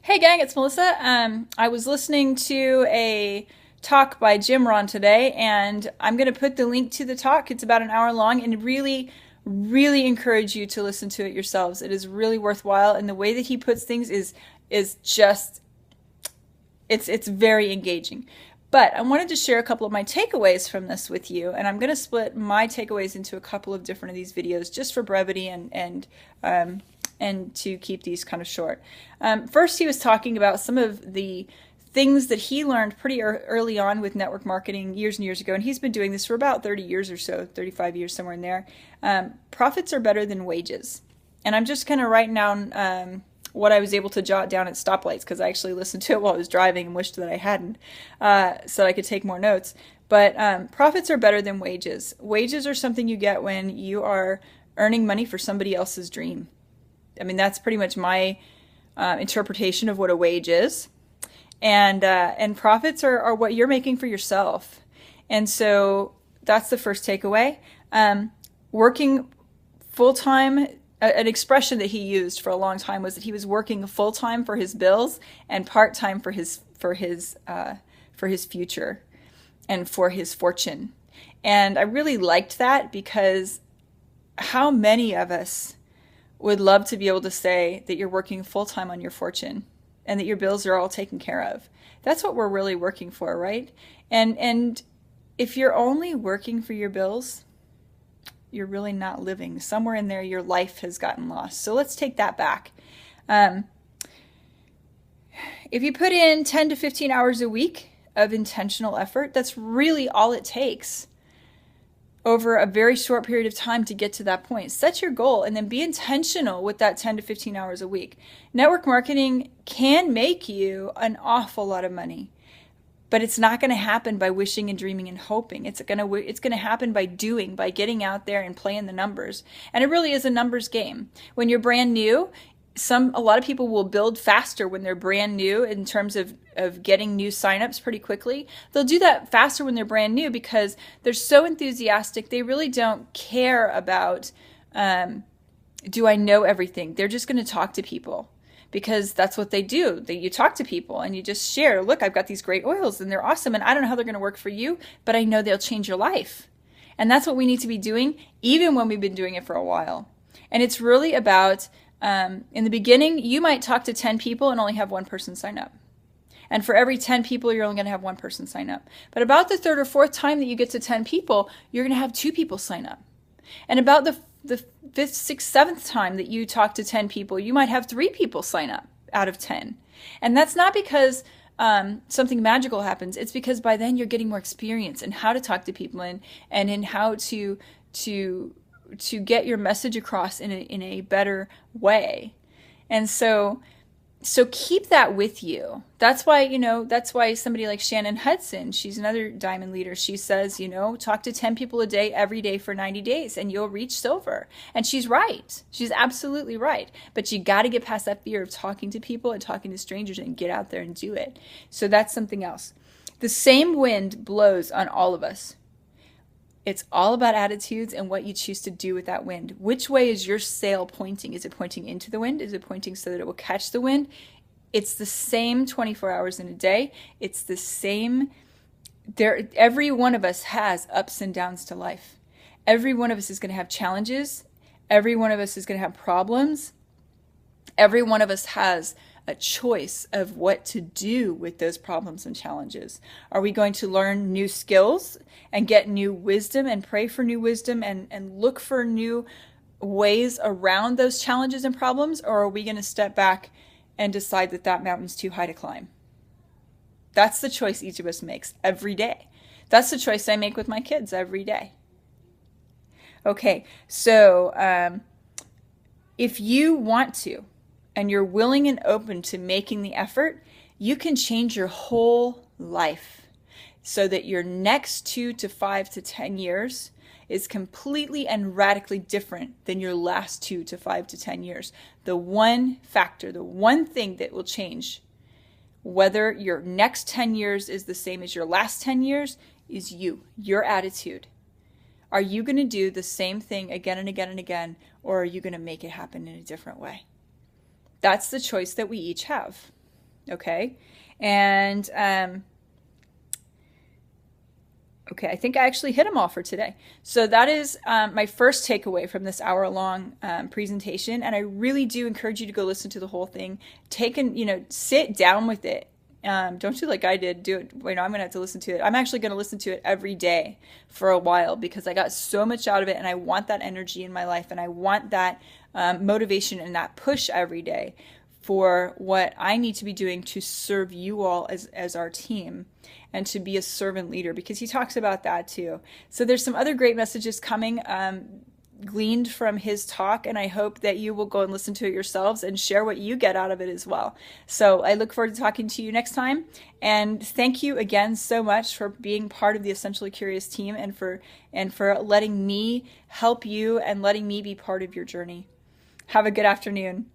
Hey gang, it's Melissa. I was listening to a talk by Jim Rohn today, and I'm going to put the link to the talk. It's about an hour long, and really encourage you to listen to it yourselves. It is really worthwhile, and the way that he puts things is just it's very engaging. But I wanted to share a couple of my takeaways from this with you, and I'm going to split my takeaways into a couple of different of these videos just for brevity and to keep these kind of short. First, he was talking about some of the things that he learned pretty early on with network marketing years and years ago, and he's been doing this for about 30 years or so, 35 years, somewhere in there. Profits are better than wages. And I'm just kind of writing down what I was able to jot down at stoplights, because I actually listened to it while I was driving and wished that I hadn't, so I could take more notes. But profits are better than wages. Wages are something you get when you are earning money for somebody else's dream. I mean, that's pretty much my interpretation of what a wage is. And profits are what you're making for yourself. And so that's the first takeaway. Working full-time, an expression that he used for a long time was that he was working full-time for his bills and part-time for his future and for his fortune. And I really liked that, because how many of us would love to be able to say that you're working full-time on your fortune and that your bills are all taken care of. That's what we're really working for, right? And if you're only working for your bills, you're really not living. Somewhere in there, your life has gotten lost. So let's take that back. If you put in 10 to 15 hours a week of intentional effort, that's really all it takes over a very short period of time to get to that point. Set your goal and then be intentional with that 10 to 15 hours a week. Network marketing can make you an awful lot of money, but it's not going to happen by wishing and dreaming and hoping. It's going to happen by doing, by getting out there and playing the numbers. And it really is a numbers game. When you're brand new, a lot of people will build faster when they're brand new in terms of getting new signups pretty quickly. They'll do that faster when they're brand new because they're so enthusiastic. They really don't care about, do I know everything? They're just going to talk to people because that's what they do. You talk to people and you just share, look, I've got these great oils and they're awesome and I don't know how they're going to work for you, but I know they'll change your life. And that's what we need to be doing even when we've been doing it for a while. And it's really about, in the beginning, you might talk to 10 people and only have one person sign up. And for every 10 people, you're only going to have one person sign up. But about the third or fourth time that you get to 10 people, you're going to have 2 people sign up. And about the fifth, sixth, seventh time that you talk to 10 people, you might have 3 people sign up out of 10. And that's not because something magical happens. It's because by then you're getting more experience in how to talk to people and in how to get your message across in a better way. And so keep that with you. That's why somebody like Shannon Hudson, she's another diamond leader. She says, talk to 10 people a day, every day for 90 days and you'll reach silver. And she's right. She's absolutely right. But you got to get past that fear of talking to people and talking to strangers and get out there and do it. So that's something else. The same wind blows on all of us. It's all about attitudes and what you choose to do with that wind. Which way is your sail pointing? Is it pointing into the wind? Is it pointing so that it will catch the wind? It's the same 24 hours in a day. It's the same. Every one of us has ups and downs to life. Every one of us is going to have challenges. Every one of us is going to have problems. Every one of us has a choice of what to do with those problems and challenges. Are we going to learn new skills and get new wisdom and pray for new wisdom and look for new ways around those challenges and problems? Or are we going to step back and decide that mountain's too high to climb? That's the choice each of us makes every day. That's the choice I make with my kids every day. Okay, so if you want to, and you're willing and open to making the effort, you can change your whole life so that your next 2 to 5 to 10 years is completely and radically different than your last 2 to 5 to 10 years. The one factor, the one thing that will change whether your next 10 years is the same as your last 10 years is your attitude. Are you going to do the same thing again and again and again, or are you going to make it happen in a different way? That's the choice that we each have. Okay. And, okay, I think I actually hit them all for today. So that is my first takeaway from this hour-long presentation, and I really do encourage you to go listen to the whole thing. Sit down with it. Don't do like I did. Do it. I'm gonna have to listen to it. I'm actually gonna listen to it every day for a while because I got so much out of it, and I want that energy in my life, and I want that motivation and that push every day for what I need to be doing to serve you all as our team and to be a servant leader, because he talks about that too. So there's some other great messages coming gleaned from his talk, and I hope that you will go and listen to it yourselves and share what you get out of it as well. So I look forward to talking to you next time, and thank you again so much for being part of the Essentially Curious team and for letting me help you and letting me be part of your journey. Have a good afternoon.